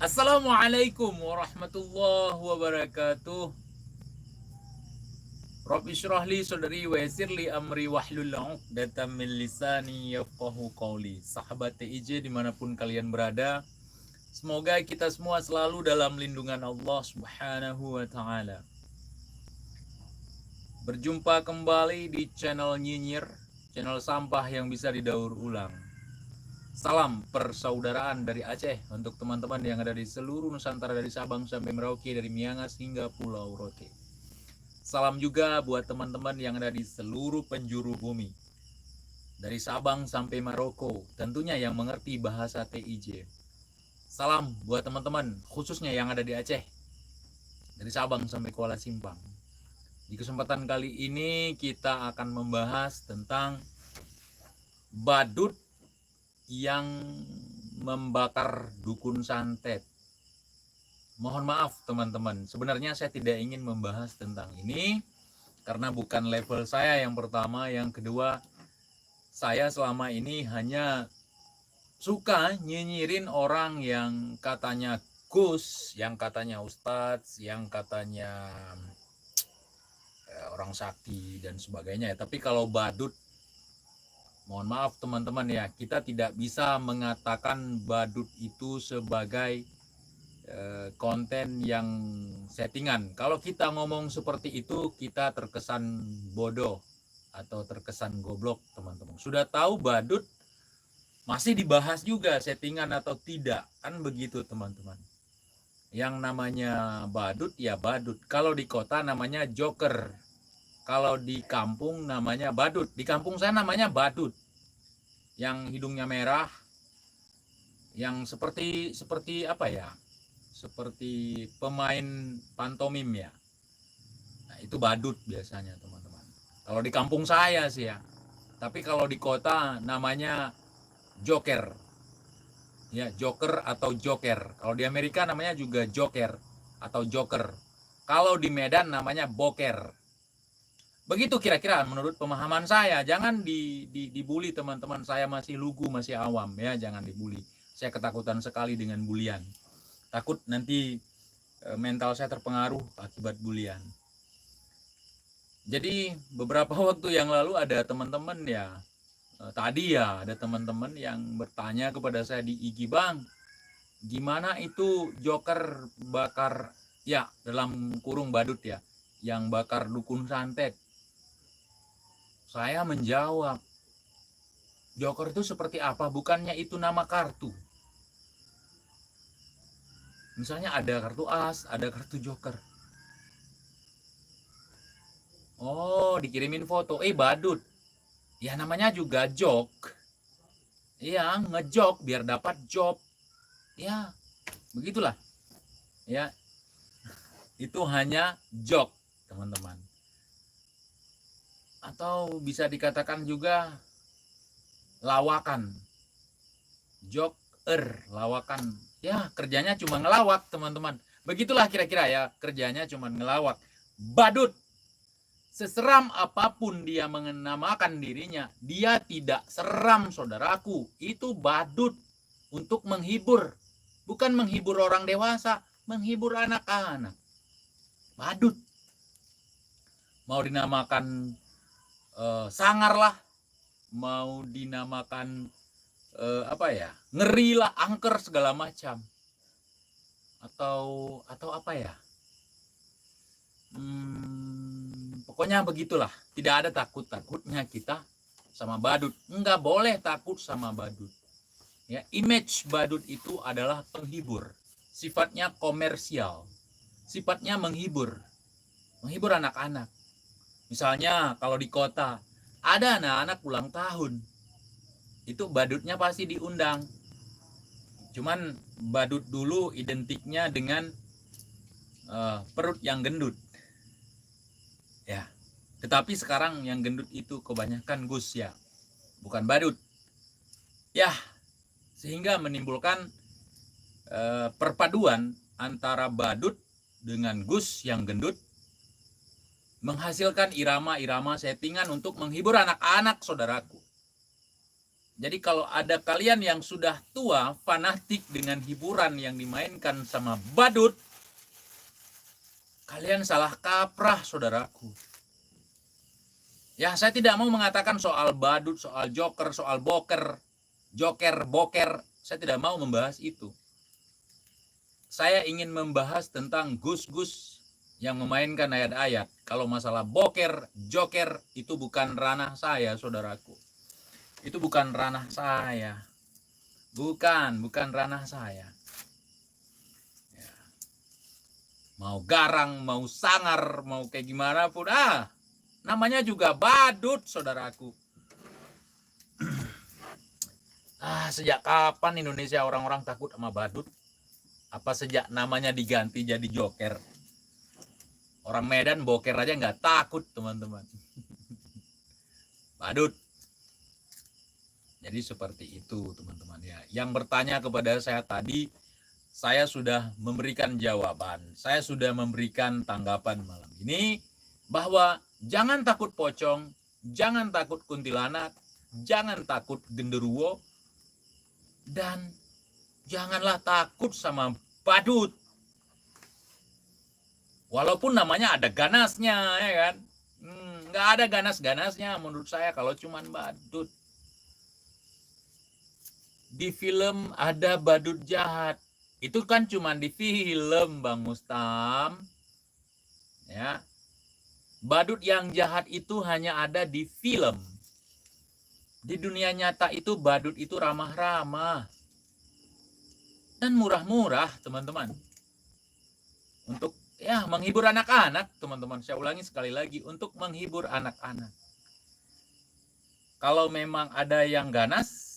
Assalamualaikum warahmatullahi wabarakatuh. Rabbi syrah li sadri wa yassir li amri wahlul 'uqdatam min lisani yafqahu qawli. Sahabat TIJ dimanapun kalian berada, semoga kita semua selalu dalam lindungan Allah Subhanahu wa taala. Berjumpa kembali di channel Nyinyir, channel sampah yang bisa didaur ulang. Salam persaudaraan dari Aceh untuk teman-teman yang ada di seluruh Nusantara, dari Sabang sampai Merauke, dari Miangas hingga Pulau Rote. Salam juga buat teman-teman yang ada di seluruh penjuru bumi, dari Sabang sampai Maroko, tentunya yang mengerti bahasa TIJ. Salam buat teman-teman khususnya yang ada di Aceh, dari Sabang sampai Kuala Simpang. Di kesempatan kali ini kita akan membahas tentang badut yang membakar dukun santet. Mohon maaf teman-teman, sebenarnya saya tidak ingin membahas tentang ini karena bukan level saya yang pertama. Yang kedua, saya selama ini hanya suka nyinyirin orang yang katanya Gus, yang katanya Ustadz, yang katanya orang sakti dan sebagainya. Tapi kalau badut, mohon maaf teman-teman ya, kita tidak bisa mengatakan badut itu sebagai konten yang settingan. Kalau kita ngomong seperti itu, kita terkesan bodoh atau terkesan goblok teman-teman. Sudah tahu badut masih dibahas juga settingan atau tidak, kan begitu teman-teman. Yang namanya badut ya badut. Kalau di kota namanya joker, kalau di kampung namanya badut. Di kampung saya namanya badut, yang hidungnya merah, yang seperti apa ya, seperti pemain pantomim ya. Nah, itu badut biasanya teman-teman, kalau di kampung saya sih ya. Tapi kalau di kota namanya joker, ya, joker atau joker. Kalau di Amerika namanya juga joker atau joker. Kalau di Medan namanya boker. Begitu kira-kira menurut pemahaman saya. Jangan dibully teman-teman, saya masih lugu, masih awam ya, jangan dibully. Saya ketakutan sekali dengan bulian. Takut nanti mental saya terpengaruh akibat bulian. Jadi beberapa waktu yang lalu ada teman-teman ya, tadi ya ada teman-teman yang bertanya kepada saya di IG, Bang, gimana itu joker bakar, ya dalam kurung badut ya, yang bakar dukun santet. Saya menjawab, joker itu seperti apa? Bukannya itu nama kartu. Misalnya ada kartu as, ada kartu joker. Oh, dikirimin foto. Badut. Ya namanya juga jok. Iya, ngejok biar dapat job. Ya, begitulah. Ya, itu hanya jok, teman-teman. Atau bisa dikatakan juga lawakan. Joker, lawakan. Ya, kerjanya cuma ngelawak, teman-teman. Begitulah kira-kira ya, kerjanya cuma ngelawak. Badut. Seseram apapun dia menamakan dirinya, dia tidak seram, saudaraku. Itu badut untuk menghibur. Bukan menghibur orang dewasa, menghibur anak-anak. Badut. Mau dinamakan sangar lah, mau dinamakan apa ya, ngeri lah, angker, segala macam. Atau apa ya, pokoknya begitulah. Tidak ada takutnya kita sama badut. Enggak boleh takut sama badut ya. Image badut itu adalah penghibur, sifatnya komersial, sifatnya menghibur anak-anak. Misalnya kalau di kota ada anak-anak ulang tahun, itu badutnya pasti diundang. Cuman badut dulu identiknya dengan perut yang gendut ya. Tetapi sekarang yang gendut itu kebanyakan Gus ya, bukan badut ya. Sehingga menimbulkan perpaduan antara badut dengan Gus yang gendut, menghasilkan irama-irama settingan untuk menghibur anak-anak, saudaraku. Jadi kalau ada kalian yang sudah tua, fanatik dengan hiburan yang dimainkan sama badut, kalian salah kaprah, saudaraku. Ya, saya tidak mau mengatakan soal badut, soal joker, soal boker, boker. Saya tidak mau membahas itu. Saya ingin membahas tentang gus-gus yang memainkan ayat-ayat. Kalau masalah boker, joker, itu bukan ranah saya, saudaraku. Itu bukan ranah saya. Bukan ranah saya. Ya. Mau garang, mau sangar, mau kayak gimana pun, namanya juga badut, saudaraku. Sejak kapan Indonesia orang-orang takut sama badut? Apa sejak namanya diganti jadi joker? Orang Medan boker aja nggak takut, teman-teman. Badut. Jadi seperti itu, teman-teman ya. Yang bertanya kepada saya tadi, saya sudah memberikan jawaban. Saya sudah memberikan tanggapan malam ini bahwa jangan takut pocong, jangan takut kuntilanak, jangan takut genderuwo, dan janganlah takut sama badut. Walaupun namanya ada ganasnya, ya kan? Nggak ada ganas-ganasnya menurut saya kalau cuman badut. Di film ada badut jahat. Itu kan cuman di film, Bang Mustam. Ya. Badut yang jahat itu hanya ada di film. Di dunia nyata itu badut itu ramah-ramah. Dan murah-murah, teman-teman. Untuk menghibur anak-anak, teman-teman. Saya ulangi sekali lagi, untuk menghibur anak-anak. Kalau memang ada yang ganas,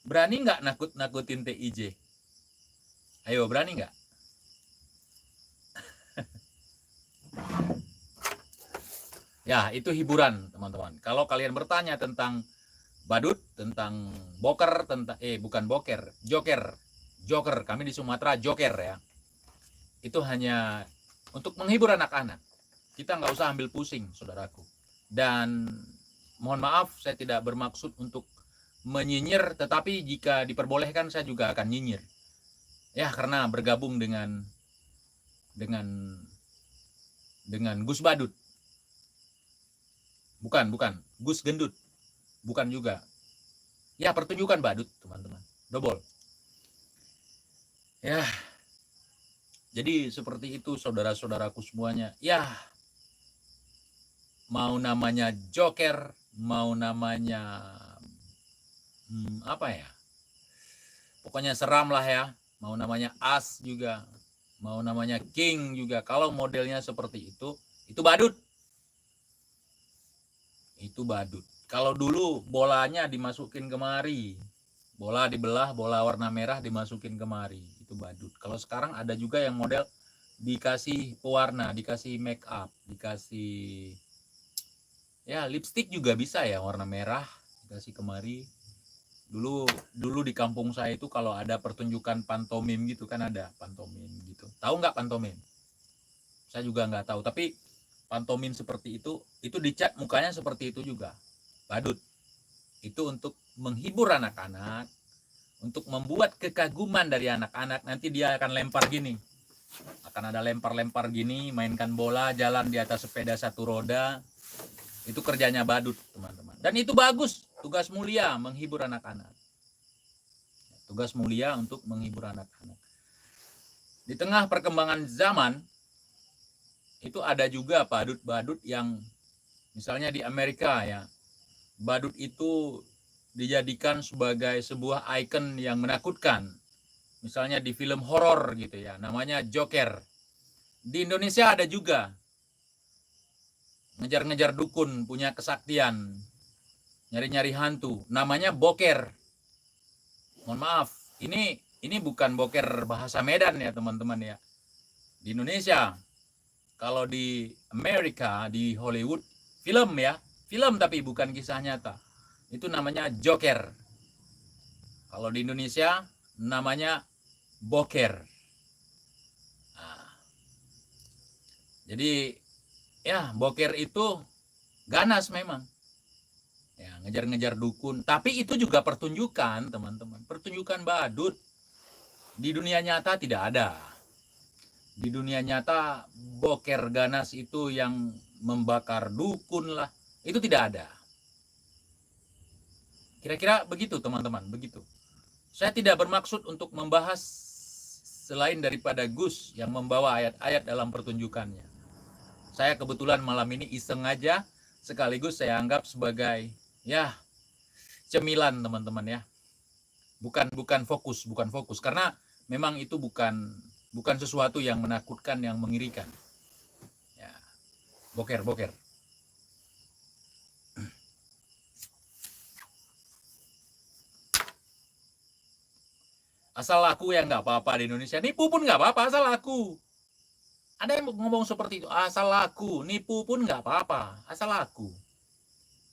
berani nggak nakut-nakutin TIJ? Ayo, berani nggak? Ya, itu hiburan, teman-teman. Kalau kalian bertanya tentang badut, tentang boker, bukan boker, joker. Kami di Sumatera joker ya. Itu hanya untuk menghibur anak-anak. Kita nggak usah ambil pusing, saudaraku. Dan mohon maaf, saya tidak bermaksud untuk menyinyir, tetapi jika diperbolehkan saya juga akan nyinyir. Ya, karena bergabung dengan Gus Badut. Bukan, Gus Gendut. Bukan juga. Ya, pertunjukan badut, teman-teman. Double. Ya. Jadi seperti itu, saudara-saudaraku semuanya. Ya, mau namanya joker, mau namanya apa ya? Pokoknya seram lah ya. Mau namanya as juga, mau namanya king juga. Kalau modelnya seperti itu badut. Itu badut. Kalau dulu bolanya dimasukin kemari, bola dibelah, bola warna merah dimasukin kemari, itu badut. Kalau sekarang ada juga yang model dikasih pewarna, dikasih make up, dikasih lipstick juga bisa ya, warna merah dikasih kemari. Dulu di kampung saya itu kalau ada pertunjukan pantomim gitu kan, ada pantomim gitu. Tahu nggak pantomim? Saya juga nggak tahu, tapi pantomim seperti itu dicat mukanya seperti itu juga, badut. Itu untuk menghibur anak-anak, untuk membuat kekaguman dari anak-anak. Nanti dia akan lempar gini, akan ada lempar-lempar gini, mainkan bola, jalan di atas sepeda satu roda. Itu kerjanya badut, teman-teman. Dan itu bagus, tugas mulia menghibur anak-anak. Tugas mulia untuk menghibur anak-anak. Di tengah perkembangan zaman, itu ada juga badut-badut yang misalnya di Amerika ya, badut itu dijadikan sebagai sebuah ikon yang menakutkan. Misalnya di film horor gitu ya, namanya Joker. Di Indonesia ada juga, ngejar-ngejar dukun, punya kesaktian, nyari-nyari hantu, namanya boker. Mohon maaf, ini bukan boker bahasa Medan ya teman-teman ya. Di Indonesia, kalau di Amerika, di Hollywood, film ya, film tapi bukan kisah nyata. Itu namanya joker. Kalau di Indonesia namanya boker. Nah, jadi boker itu ganas memang. Ya, ngejar-ngejar dukun. Tapi itu juga pertunjukan, teman-teman. Pertunjukan badut. Di dunia nyata tidak ada. Di dunia nyata boker ganas itu yang membakar dukun lah. Itu tidak ada. Kira-kira begitu, teman-teman. Begitu. Saya tidak bermaksud untuk membahas selain daripada Gus yang membawa ayat-ayat dalam pertunjukannya. Saya kebetulan malam ini iseng aja, sekaligus saya anggap sebagai ya cemilan, teman-teman ya. Bukan fokus karena memang itu bukan sesuatu yang menakutkan, yang mengirikan. Ya, boker. Asal laku ya nggak apa-apa di Indonesia. Nipu pun nggak apa-apa, asal laku. Ada yang ngomong seperti itu, asal laku. Nipu pun nggak apa-apa, asal laku.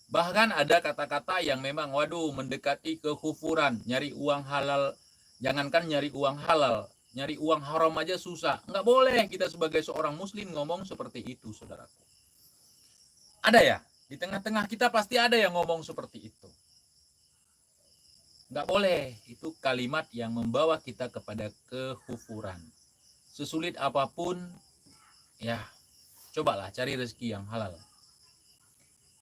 Bahkan ada kata-kata yang memang, waduh, mendekati kekufuran. Nyari uang halal, jangankan nyari uang halal, nyari uang haram aja susah. Nggak boleh kita sebagai seorang muslim ngomong seperti itu, saudaraku. Ada ya? Di tengah-tengah kita pasti ada yang ngomong seperti itu. Nggak boleh, itu kalimat yang membawa kita kepada kekufuran. Sesulit apapun, ya cobalah cari rezeki yang halal.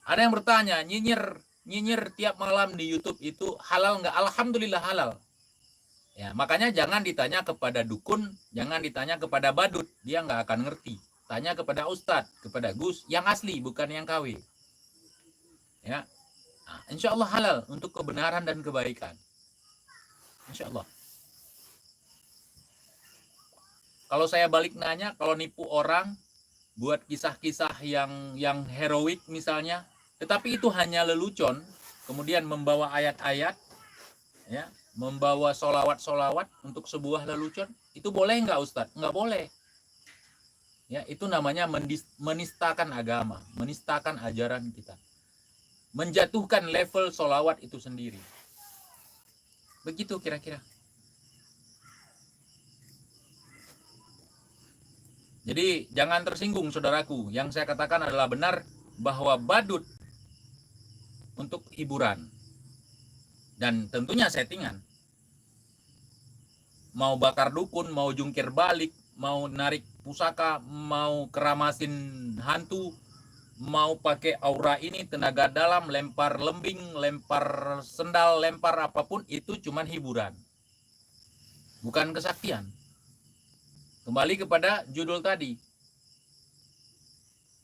Ada yang bertanya, nyinyir tiap malam di YouTube itu halal nggak? Alhamdulillah halal. Ya, makanya jangan ditanya kepada dukun, jangan ditanya kepada badut, dia nggak akan ngerti. Tanya kepada ustadz, kepada Gus yang asli, bukan yang KW. Ya, nah, insya Allah halal untuk kebenaran dan kebaikan. Insya Allah. Kalau saya balik nanya, kalau nipu orang, buat kisah-kisah yang heroik misalnya, tetapi itu hanya lelucon, kemudian membawa ayat-ayat, ya, membawa solawat-solawat untuk sebuah lelucon, itu boleh nggak Ustadz? Nggak boleh. Ya, itu namanya menistakan agama, menistakan ajaran kita, menjatuhkan level solawat itu sendiri. Begitu kira-kira. Jadi jangan tersinggung, saudaraku. Yang saya katakan adalah benar, bahwa badut untuk hiburan dan tentunya settingan. Mau bakar dukun, mau jungkir balik, mau narik pusaka, mau keramasin hantu, mau pakai aura ini, tenaga dalam, lempar lembing, lempar sendal, lempar apapun, itu cuman hiburan, bukan kesaktian. Kembali kepada judul tadi.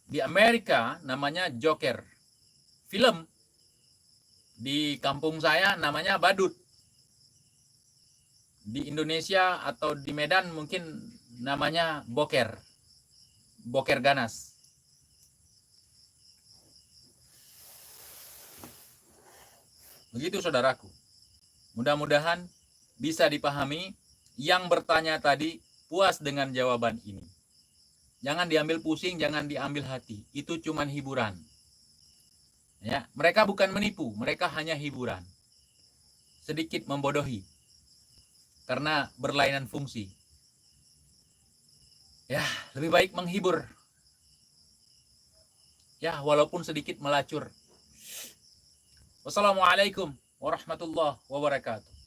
Di Amerika namanya Joker. Film. Di kampung saya namanya badut. Di Indonesia atau di Medan mungkin namanya boker. Boker ganas. Begitu saudaraku. Mudah-mudahan bisa dipahami. Yang bertanya tadi puas dengan jawaban ini. Jangan diambil pusing, jangan diambil hati. Itu cuma hiburan. Ya, mereka bukan menipu, mereka hanya hiburan. Sedikit membodohi. Karena berlainan fungsi. Ya, lebih baik menghibur. Ya, walaupun sedikit melacur. Wassalamualaikum warahmatullahi wabarakatuh.